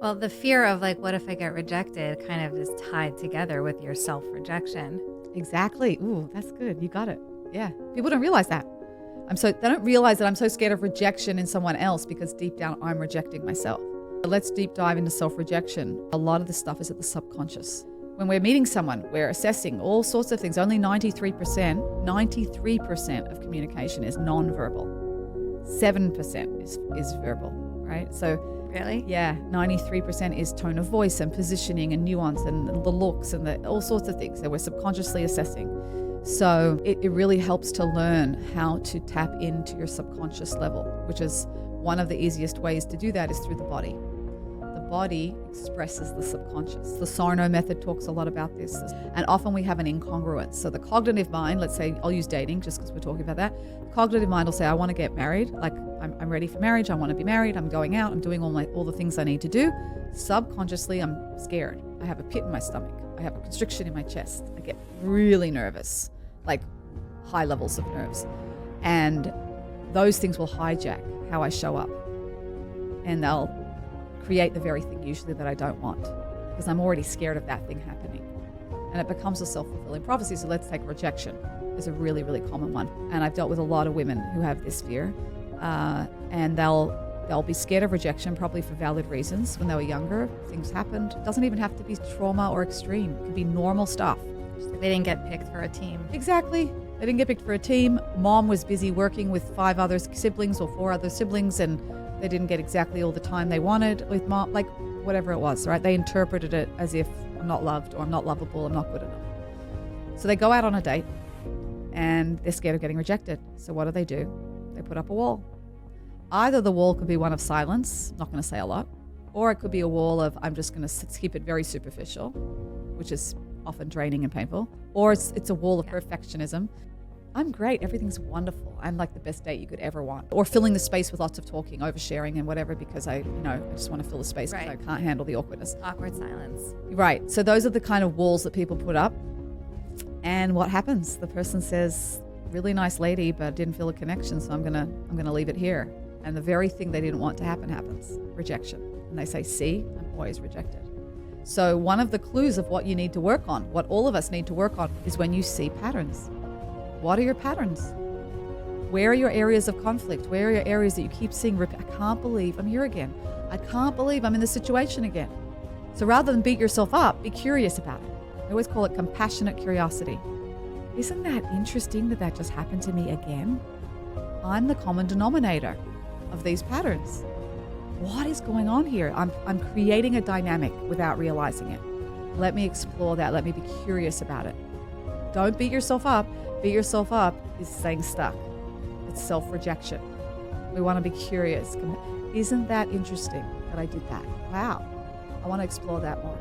Well, the fear of like, what if I get rejected kind of is tied together with your self-rejection. Exactly. Ooh, that's good. You got it. Yeah. People don't realize that. They don't realize that I'm so scared of rejection in someone else because deep down I'm rejecting myself. Let's deep dive into self-rejection. A lot of this stuff is at the subconscious. When we're meeting someone, we're assessing all sorts of things. Only 93% of communication is nonverbal. 7% is verbal, right? So Really? yeah, 93% is tone of voice and positioning and nuance and the looks and all sorts of things that we're subconsciously assessing. So it really helps to learn how to tap into your subconscious level, which is one of the easiest ways to do that is through the body. The body expresses the subconscious. The Sarno method talks a lot about this. And often we have an incongruence. So the cognitive mind, let's say, I'll use dating just because we're talking about that. The cognitive mind will say, I want to get married. Like I'm ready for marriage. I want to be married. I'm going out. I'm doing all the things I need to do. Subconsciously, I'm scared. I have a pit in my stomach. I have a constriction in my chest. I get really nervous, like high levels of nerves. And those things will hijack how I show up. And they'll create the very thing usually that I don't want because I'm already scared of that thing happening. And it becomes a self-fulfilling prophecy. So let's take rejection as a really, really common one. And I've dealt with a lot of women who have this fear and they'll be scared of rejection probably for valid reasons. When they were younger, things happened. It doesn't even have to be trauma or extreme. It could be normal stuff. Just like they didn't get picked for a team. Exactly. They didn't get picked for a team. Mom was busy working with 5 other siblings or 4 other siblings and they didn't get exactly all the time they wanted with mom, like whatever it was, right? They interpreted it as if I'm not loved or I'm not lovable, I'm not good enough. So they go out on a date and they're scared of getting rejected. So what do? They put up a wall. Either the wall could be one of silence, not going to say a lot, or it could be a wall of I'm just going to keep it very superficial, which is often draining and painful, or it's a wall of perfectionism. I'm great. Everything's wonderful. I'm like the best date you could ever want. Or filling the space with lots of talking, oversharing and whatever because I just want to fill the space because I can't handle the awkwardness. Awkward silence. Right. So those are the kind of walls that people put up. And what happens? The person says, really nice lady, but didn't feel a connection, so I'm gonna leave it here. And the very thing they didn't want to happen happens. Rejection. And they say, see, I'm always rejected. So one of the clues of what you need to work on, what all of us need to work on, is when you see patterns. What are your patterns? Where are your areas of conflict? Where are your areas that you keep seeing? I can't believe I'm here again. I can't believe I'm in this situation again. So rather than beat yourself up, be curious about it. I always call it compassionate curiosity. Isn't that interesting that just happened to me again? I'm the common denominator of these patterns. What is going on here? I'm creating a dynamic without realizing it. Let me explore that. Let me be curious about it. Don't beat yourself up. Beat yourself up is staying stuck. It's self-rejection. We want to be curious. Isn't that interesting that I did that? Wow. I want to explore that more.